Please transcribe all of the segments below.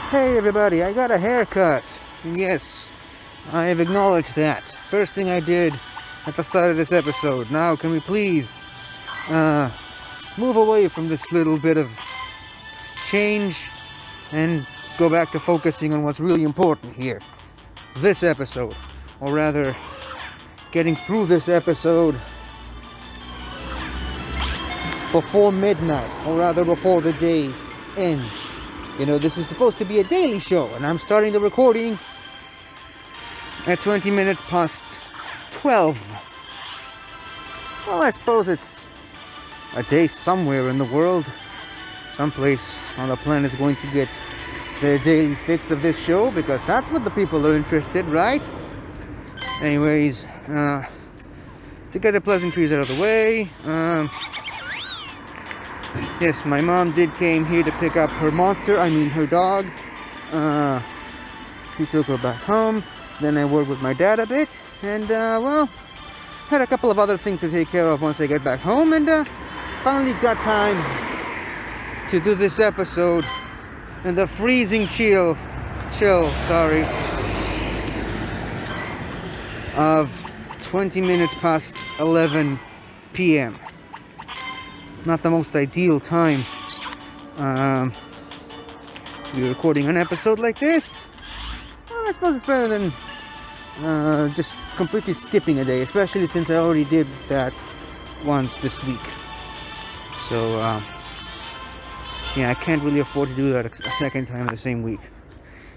Hey everybody, I got a haircut. And yes, I have acknowledged that. First thing I did at the start of this episode. Now, can we please move away from this little bit of change and go back to focusing on what's really important here. This episode. Or rather, getting through this episode before midnight. Or rather, before the day ends. You know, this is supposed to be a daily show, and I'm starting the recording at 20 minutes past 12. Well, I suppose it's a day somewhere in the world. Someplace on the planet is going to get their daily fix of this show, because that's what the people are interested, right? Anyways, to get the pleasantries out of the way, yes, my mom came here to pick up her her dog. She took her back home. Then I worked with my dad a bit. And, had a couple of other things to take care of once I get back home. And, finally got time to do this episode in the freezing chill, of 20 minutes past 11 p.m. Not the most ideal time to be recording an episode like this. Well, I suppose it's better than just completely skipping a day, especially since I already did that once this week. So, yeah, I can't really afford to do that a second time in the same week.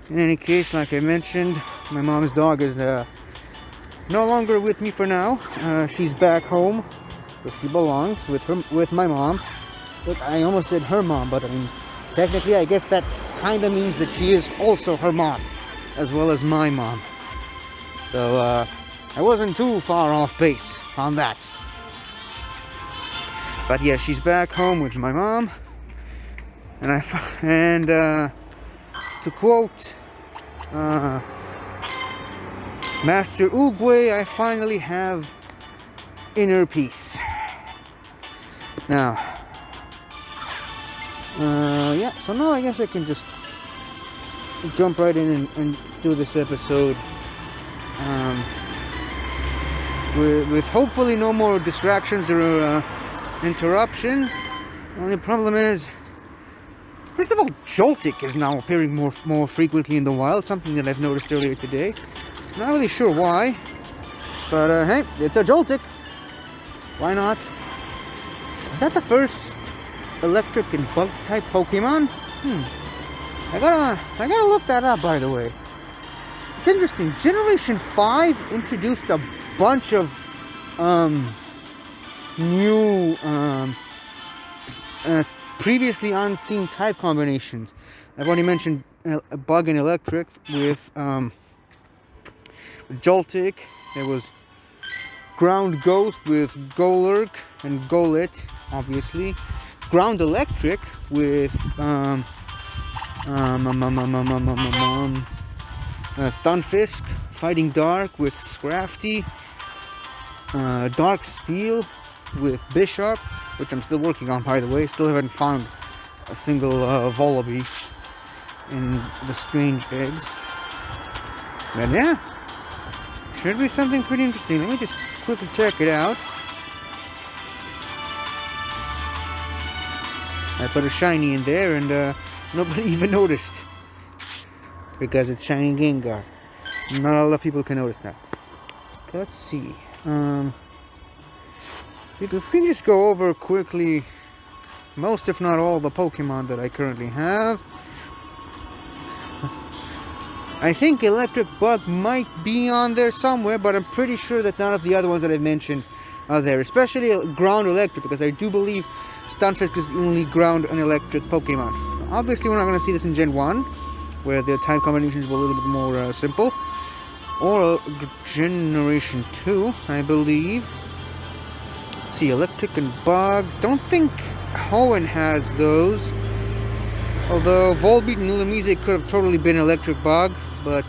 In any case, like I mentioned, my mom's dog is no longer with me for now. She's back home where she belongs, with my mom. But I almost said her mom, but I mean, technically I guess that kind of means that she is also her mom, as well as my mom. So, I wasn't too far off base on that. But yeah, she's back home with my mom. And to quote Master Oogway, I finally have inner peace. Now, yeah, so now I guess I can just jump right in and do this episode with hopefully no more distractions or interruptions. The only problem is, first of all, Joltik is now appearing more frequently in the wild, something that I've noticed earlier today. Not really sure why, but hey, it's a Joltik. Why not? Is that the first electric and bug type Pokemon? I gotta look that up, by the way. It's interesting. Generation 5 introduced a bunch of new previously unseen type combinations. I've already mentioned bug and electric with Joltik. There was Ground Ghost with Golurk and Golett, obviously. Ground Electric with Stunfisk. Fighting Dark with Scrafty. Dark Steel with Bishop, which I'm still working on, by the way. Still haven't found a single Volibee in the strange eggs. But yeah, should be something pretty interesting. Let me just quickly check it out. I put a shiny in there and nobody even noticed, because it's shiny Gengar. Not a lot of people can notice that. Okay, let's see. If we just go over quickly most, if not all, the Pokemon that I currently have. I think Electric Bug might be on there somewhere, but I'm pretty sure that none of the other ones that I've mentioned are there. Especially Ground Electric, because I do believe Stunfisk is the only Ground and Electric Pokemon. Obviously, we're not going to see this in Gen 1, where the type combinations were a little bit more simple. Or Generation 2, I believe. Let's see, Electric and Bug. Don't think Hoenn has those. Although Volbeat and Lumise could have totally been Electric Bug, but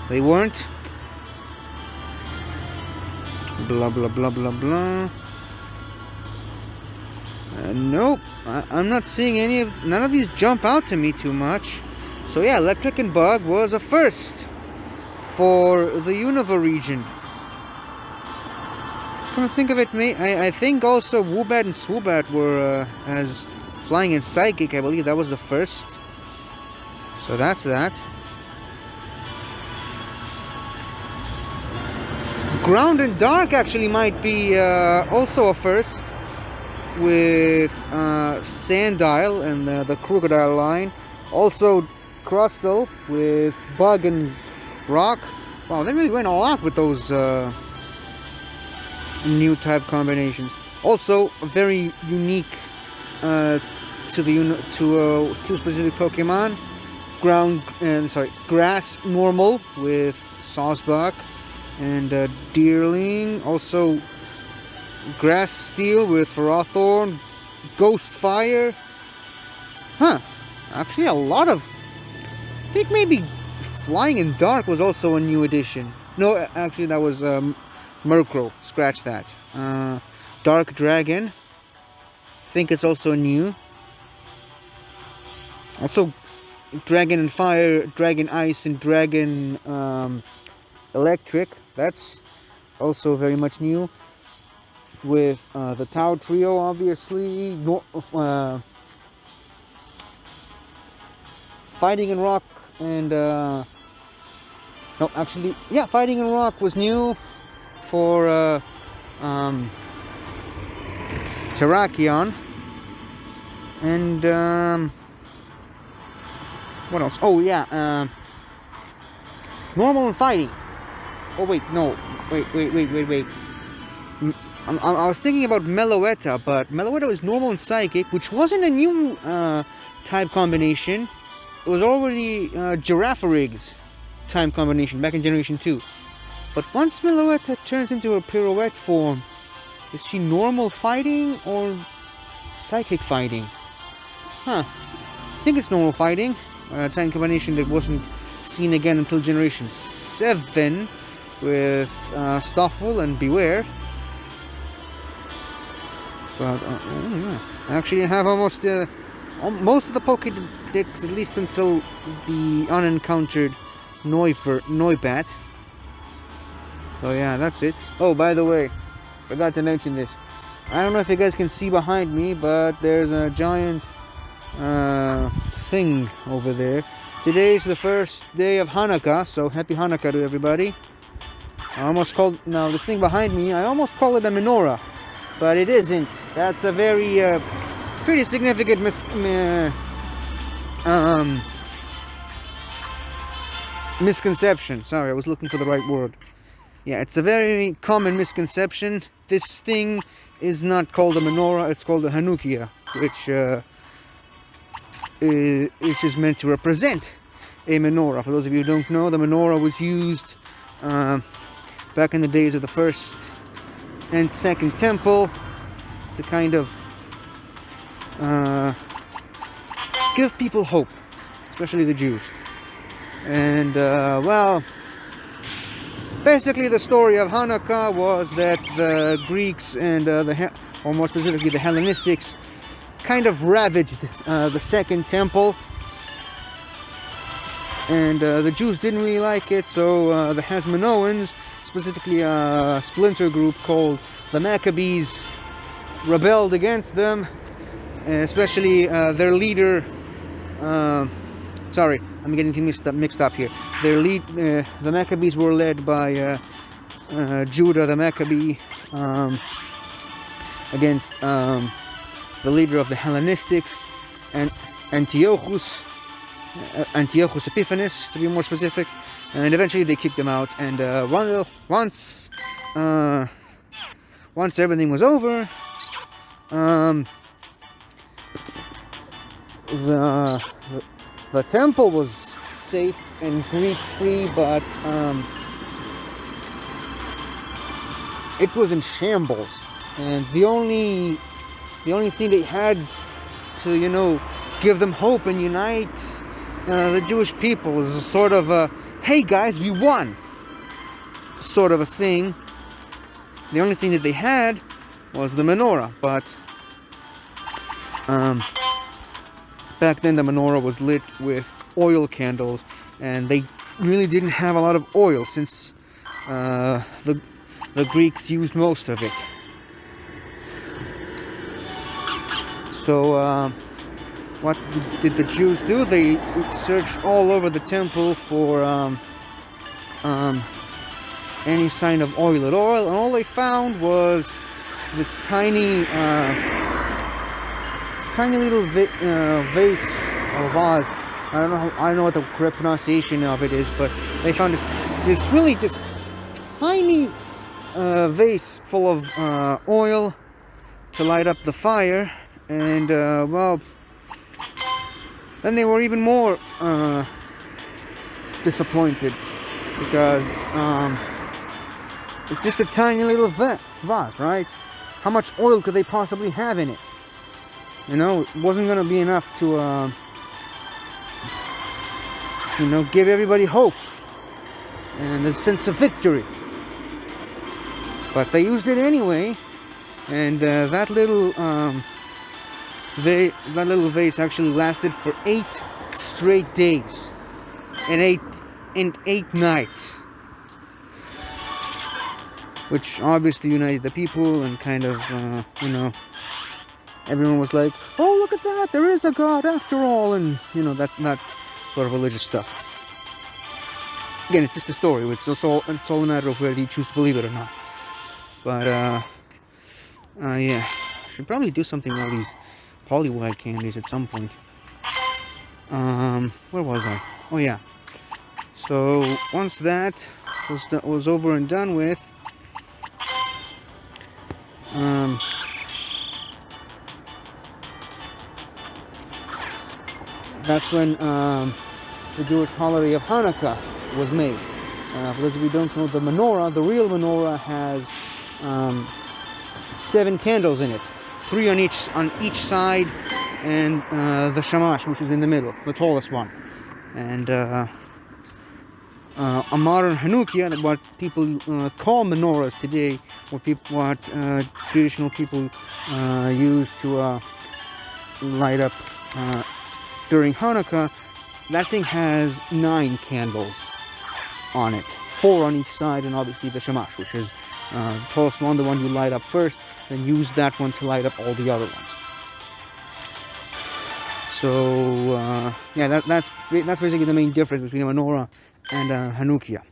they weren't. Blah blah blah blah blah. Nope, I'm not seeing none of these jump out to me too much. So yeah, electric and bug was a first for the Unova region. Come to think of it, I think also Woobat and Swoobat were as flying and psychic. I believe that was the first. So that's that. Ground and Dark actually might be also a first, with Sandile and the Crocodile line. Also Crustle with Bug and Rock. Wow, they really went all out with those new type combinations. Also very unique to two specific Pokemon. Grass Normal with Sawsbuck and Deerling. Also Grass Steel with Ferrothorn, Ghost Fire. Actually a lot of... I think maybe Flying in Dark was also a new addition. No, actually that was Murkrow. Scratch that. Dark Dragon. I think it's also new. Also Dragon and Fire, Dragon Ice, and Dragon Electric. That's also very much new. With the Tau Trio, obviously. Fighting in Rock and... no, actually, yeah, Fighting in Rock was new for Terrakion. And what else? Oh yeah, Normal and Fighting. Oh wait, no, wait. I was thinking about Meloetta, but Meloetta is Normal and Psychic, which wasn't a new type combination. It was already Girafarig's time combination back in Generation 2. But once Meloetta turns into a Pirouette form, is she Normal Fighting or Psychic Fighting? I think it's Normal Fighting. Time combination that wasn't seen again until Generation 7 with Stoffel and Beware. But actually I have almost most of the Pokédex, at least until the unencountered Noibat. So yeah, that's it. Oh, by the way, forgot to mention this. I don't know if you guys can see behind me, but there's a giant thing over there. Today's the first day of Hanukah, so happy Hanukah to everybody. Now this thing behind me, I almost call it a menorah, but it isn't. That's a very pretty significant misconception. Sorry, I was looking for the right word. Yeah, it's a very common misconception. This thing is not called a menorah, it's called a Hanukah, which is meant to represent a menorah. For those of you who don't know, the menorah was used back in the days of the first and second temple to kind of give people hope, especially the Jews. And well, basically the story of Hanukah was that the Greeks and or more specifically the Hellenistics kind of ravaged the second temple, and the Jews didn't really like it, so the Hasmoneans, specifically a splinter group called the Maccabees, rebelled against them, especially their leader. Sorry, I'm getting things mixed up here. The Maccabees were led by Judah the Maccabee against the leader of the Hellenistics, and Antiochus Epiphanes, to be more specific. And eventually they kicked them out. And once everything was over, the temple was safe and Greek-free, but it was in shambles. And the only thing they had to, give them hope and unite the Jewish people was a sort of a, hey guys, we won, sort of a thing. The only thing that they had was the menorah, but back then the menorah was lit with oil candles, and they really didn't have a lot of oil since the Greeks used most of it. So what did the Jews do? They searched all over the temple for any sign of oil at all, and all they found was this tiny little vase or vase. I don't know what the correct pronunciation of it is, but they found this really just tiny vase full of oil to light up the fire, and well, then they were even more disappointed because it's just a tiny little vase, right? How much oil could they possibly have in it? You know, it wasn't going to be enough to, you know, give everybody hope and a sense of victory. But they used it anyway, and that little vase actually lasted for 8 straight days and 8 nighs, which obviously united the people, and kind of, you know, everyone was like, oh, look at that, there is a God after all, and, you know, that sort of religious stuff. Again, it's just a story, it's all a matter of whether you choose to believe it or not. But, yeah, should probably do something with all these Polywag candies at some point. Where was I? Oh, yeah. So, once that was over and done with, that's when the Jewish holiday of Hanukah was made. For those of you who don't know, the menorah, the real menorah, has 7 candles in it, 3 on each side, and the shamash, which is in the middle, the tallest one. And a modern Hanukah, what people call menorahs today, what traditional people use to light up during Hanukkah, that thing has 9 candles on it, 4 on each side, and obviously the shamash, which is the tallest one, the one you light up first, then use that one to light up all the other ones. So yeah, that's basically the main difference between a menorah and a Hanukah.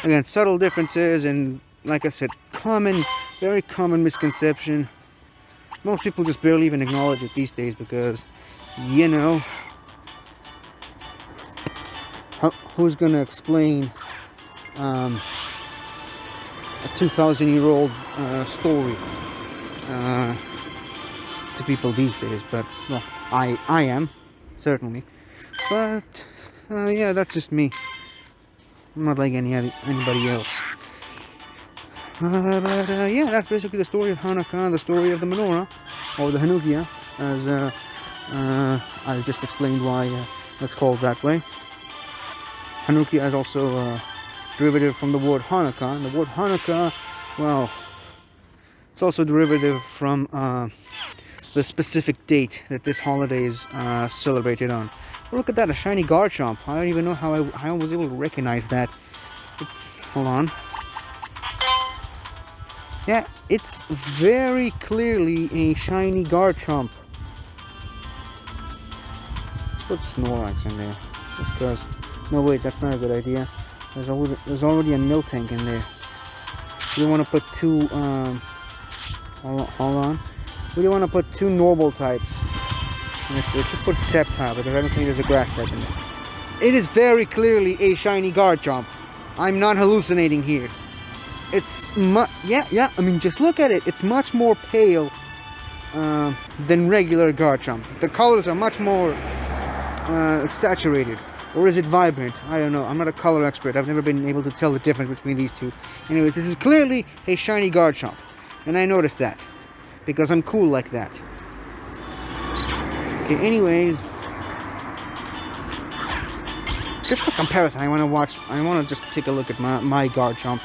Again, subtle differences, and like I said, very common misconception. Most people just barely even acknowledge it these days because, you know, who's going to explain a 2,000-year-old story to people these days? But, well, I am, certainly. But, yeah, that's just me. I'm not like anybody else. But yeah, that's basically the story of Hanukah, the story of the menorah, or the Hanukah, as I just explained why it's called that way. Hanukah is also a derivative from the word Hanukah, and the word Hanukah, well, it's also derivative from the specific date that this holiday is celebrated on. Oh, look at that, a shiny Garchomp. I don't even know how I was able to recognize that. Hold on. Yeah, it's very clearly a shiny Garchomp. Put Snorlax in there, just cause. No, wait, that's not a good idea. There's already a Miltank in there. We want to put 2. Hold on. We want to put 2 normal types in this place. Let's put Sceptile because I don't think there's a grass type in there. It is very clearly a shiny Garchomp. I'm not hallucinating here. It's yeah. I mean, just look at it. It's much more pale than regular Garchomp. The colors are much more saturated. Or is it vibrant? I don't know. I'm not a color expert. I've never been able to tell the difference between these two. Anyways, this is clearly a shiny Garchomp. And I noticed that. Because I'm cool like that. Okay, anyways. Just for comparison, I want to just take a look at my Garchomp.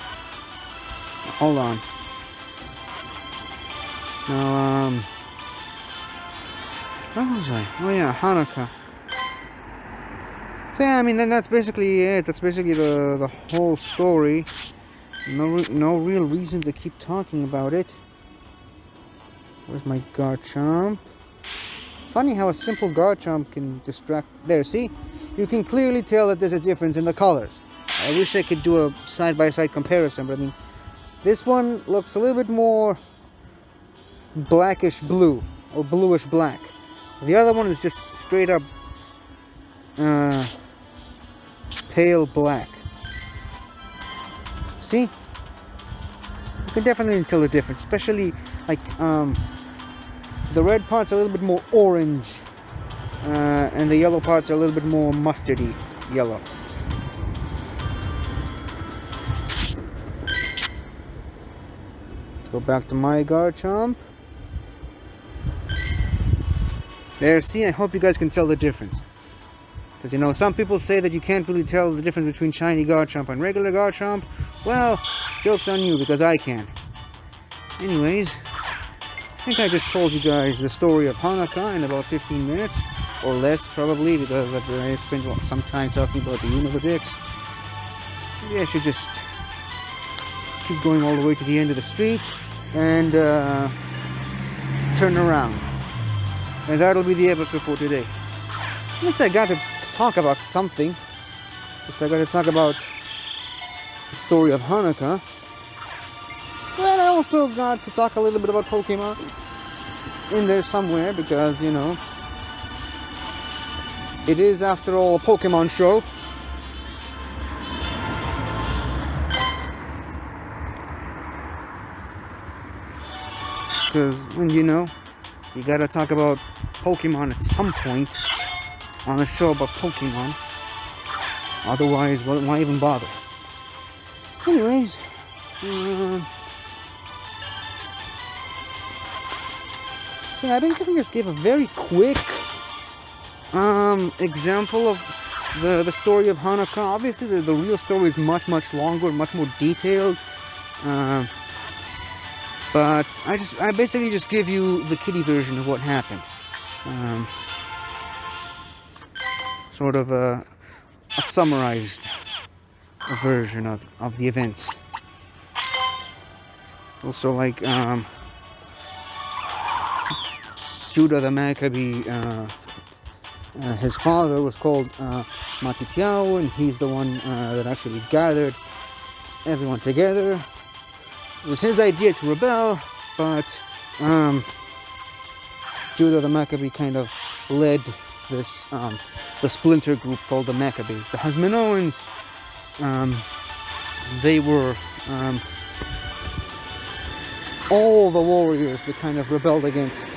Hold on. Now, where was I? Oh yeah, Hanukah. So yeah, I mean, then that's basically it. That's basically the whole story. No real reason to keep talking about it. Where's my Garchomp? Funny how a simple Garchomp can distract... There, see? You can clearly tell that there's a difference in the colors. I wish I could do a side-by-side comparison, but I mean... This one looks a little bit more blackish blue, or bluish black. The other one is just straight up pale black. See? You can definitely tell the difference, especially like the red parts are a little bit more orange, and the yellow parts are a little bit more mustardy yellow. Let's go back to my Garchomp. There, see, I hope you guys can tell the difference. Because, you know, some people say that you can't really tell the difference between shiny Garchomp and regular Garchomp. Well, joke's on you, because I can. Anyways, I think I just told you guys the story of Hanukah in about 15 minutes. Or less, probably, because I spent some time talking about the Univerdix. Maybe I should just keep going all the way to the end of the street and turn around. And that'll be the episode for today. At least I got to talk about something. At least I got to talk about the story of Hanukah. But I also got to talk a little bit about Pokemon in there somewhere, because, you know, it is, after all, a Pokemon show. Because, you know, you gotta talk about Pokemon at some point on a show about Pokemon. Otherwise, why even bother? Anyways, yeah, I basically just gave a very quick example of the story of Hanukah. Obviously, the real story is much longer, much more detailed. But I basically just give you the kiddie version of what happened. Sort of a summarized version of the events. Also, like, Judah the Maccabee, his father was called Matityahu, and he's the one that actually gathered everyone together. It was his idea to rebel, but Judah the Maccabee kind of led this the splinter group called the Maccabees. The Hasmoneans, they were all the warriors that kind of rebelled against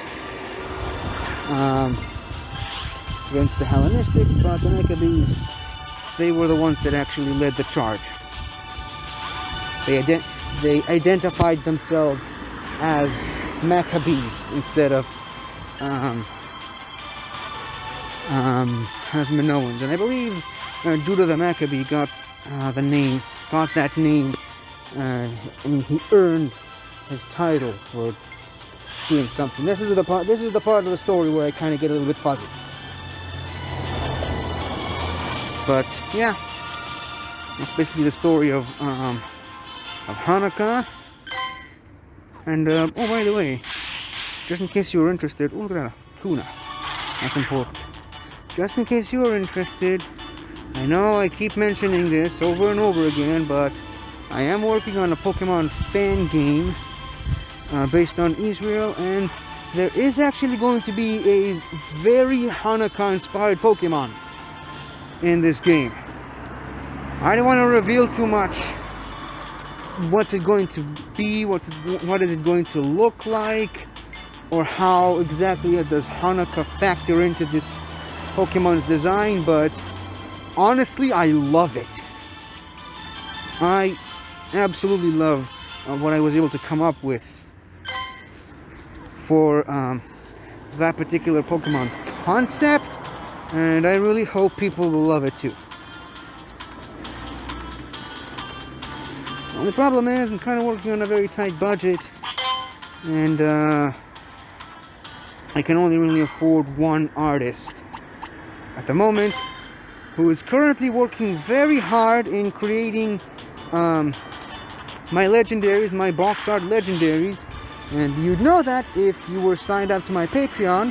the Hellenistics, but the Maccabees, they were the ones that actually led the charge. They identified themselves as Maccabees instead of Hasmoneans, and I believe Judah the Maccabee got that name. I mean, he earned his title for doing something. This is the part of the story where I kind of get a little bit fuzzy. But yeah, that's basically the story of Hanukah. And oh, by the way, just in case you were interested, oh, look at that, Kuna. That's important. Just in case you are interested, I know I keep mentioning this over and over again, but I am working on a Pokemon fan game based on Israel, and there is actually going to be a very Hanukah-inspired Pokemon in this game. I don't want to reveal too much. What's it going to be? What is it going to look like? Or how exactly does Hanukah factor into this Pokemon's design? But honestly, I love it. I absolutely love what I was able to come up with for that particular Pokemon's concept, and I really hope people will love it too. Well, the problem is I'm kind of working on a very tight budget, and I can only really afford one artist at the moment, who is currently working very hard in creating my legendaries, my box art legendaries. And you'd know that if you were signed up to my Patreon,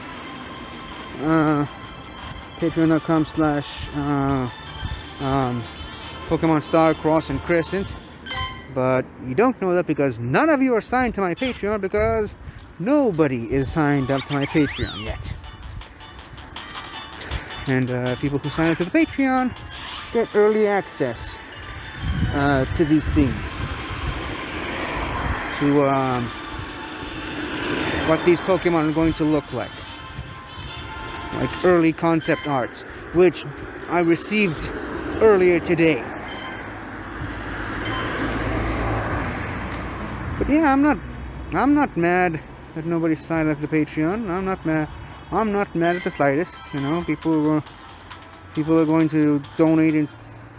patreon.com/Pokemon Star, Cross, and Crescent. But you don't know that because none of you are signed to my Patreon, because nobody is signed up to my Patreon yet. And people who sign up to the Patreon get early access to these things. To what these Pokemon are going to look like early concept arts, which I received earlier today. But yeah, I'm not mad that nobody signed up to the Patreon. I'm not mad at the slightest. You know, people are going to donate, and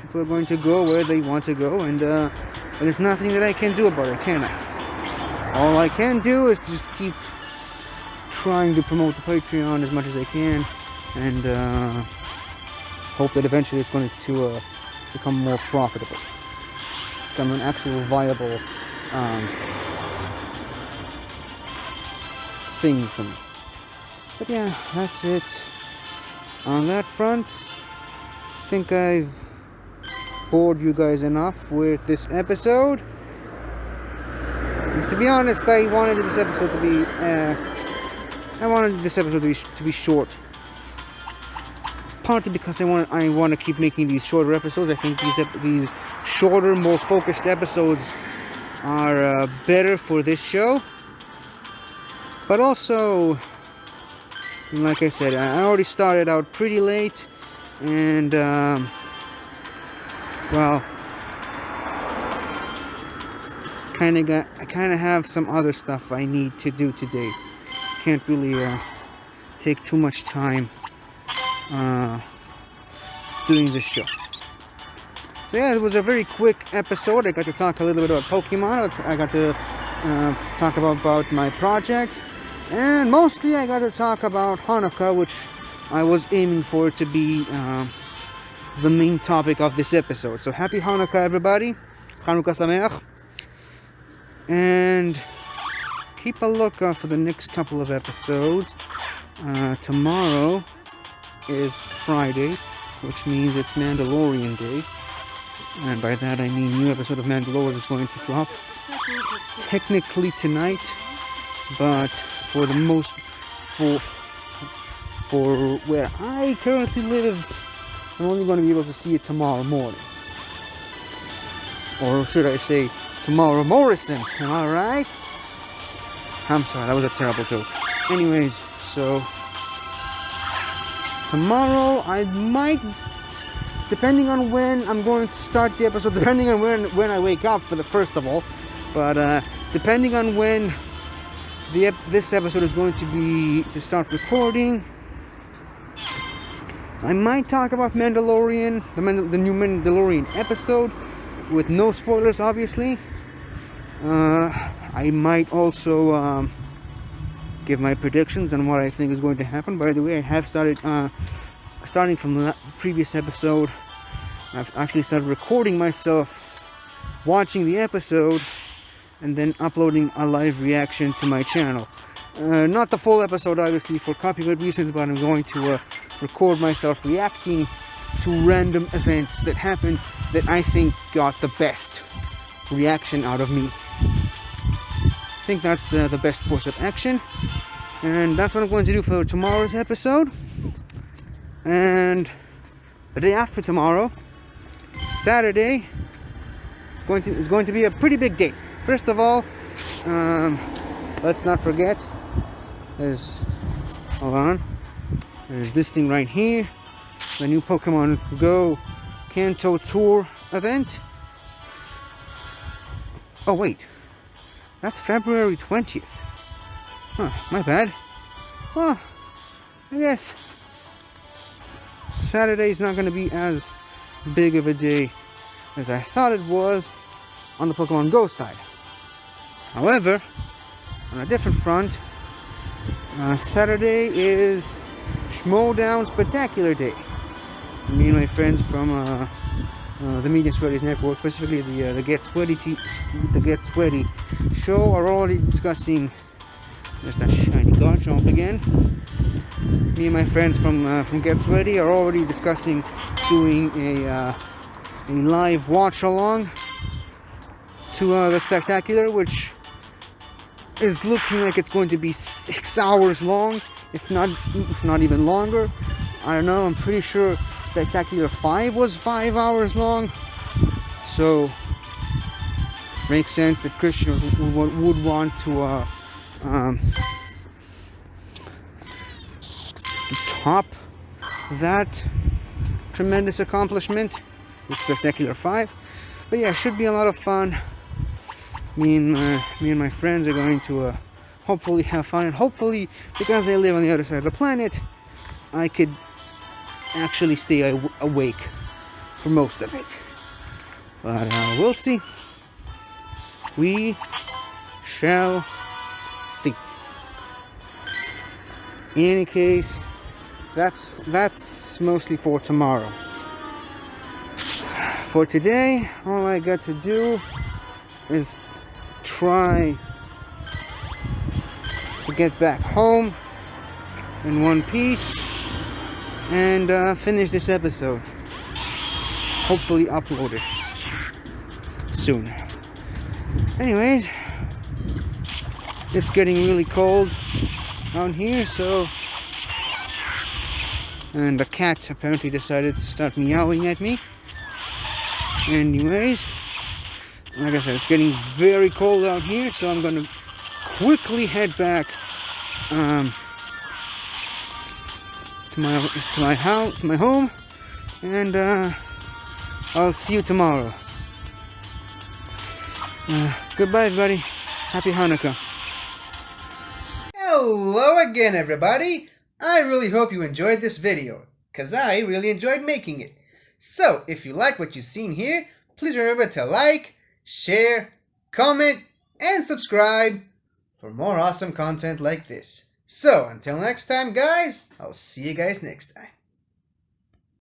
people are going to go where they want to go, and there's nothing that I can do about it, can I? All I can do is just keep trying to promote the Patreon as much as I can, and hope that eventually it's going to become more profitable, become an actual viable thing for me. But yeah, that's it on that front. I think I've bored you guys enough with this episode. And to be honest, I wanted this episode to be short. Partly because I want to keep making these shorter episodes. I think these shorter, more focused episodes are better for this show. But also, like I said, I already started out pretty late, and well, I kind of have some other stuff I need to do today. Can't really take too much time doing this show. So yeah, it was a very quick episode. I got to talk a little bit about Pokemon. I got to talk about my project, and mostly I got to talk about Hanukah, which I was aiming for to be the main topic of this episode. So happy Hanukah, everybody! Hanukah Sameach, and keep a lookout for the next couple of episodes. Tomorrow is Friday, which means it's Mandalorian Day, and by that I mean new episode of Mandalorian is going to drop technically tonight, but for the most for where I currently live, I'm only going to be able to see it tomorrow morning, or should I say tomorrow Morrison. Am I right? I'm sorry, that was a terrible joke. Anyways, so tomorrow I might, depending on when I'm going to start the episode, depending on when I wake up, first of all, but depending on when this episode is going to start recording, I might talk about Mandalorian, the new Mandalorian episode, with no spoilers, obviously. I might also give my predictions on what I think is going to happen. By the way, I have started, starting from the previous episode, I've actually started recording myself watching the episode and then uploading a live reaction to my channel. Not the full episode, obviously, for copyright reasons, but I'm going to record myself reacting to random events that happened that I think got the best reaction out of me. I think that's the best course of action, and that's what I'm going to do for tomorrow's episode. And the day after tomorrow, Saturday, is going to be a pretty big day. First of all, let's not forget, there's this thing right here, the new Pokemon Go Kanto Tour event. Oh wait, that's February 20th. Huh, my bad. Well, I guess Saturday's not going to be as big of a day as I thought it was on the Pokemon Go side. However, on a different front, Saturday is Schmodown Spectacular Day. Me and my friends from the Medium Sweaties Network, specifically the Get Sweaty show, are already discussing. There's that shiny Garchomp again. Me and my friends from Get Sweaty are already discussing doing a live watch along to the Spectacular, which is looking like it's going to be 6 hours long, if not even longer. I don't know. I'm pretty sure Spectacular 5 was 5 hours long, so makes sense that Christian would want to top that tremendous accomplishment with Spectacular 5. But yeah, it should be a lot of fun. Me and my friends are going to hopefully have fun, and hopefully, because I live on the other side of the planet, I could actually stay awake for most of it. But we'll see. We shall see. In any case, that's mostly for tomorrow. For today, all I got to do is try to get back home in one piece and finish this episode. Hopefully upload it soon. Anyways, it's getting really cold out here, and the cat apparently decided to start meowing at me. Anyways, like I said, it's getting very cold out here, so I'm gonna quickly head back to my home, and I'll see you tomorrow. Goodbye, everybody. Happy Hanukah. Hello again, everybody. I really hope you enjoyed this video, cause I really enjoyed making it. So, if you like what you've seen here, please remember to like, share, comment, and subscribe for more awesome content like this. So, until next time, guys, I'll see you guys next time.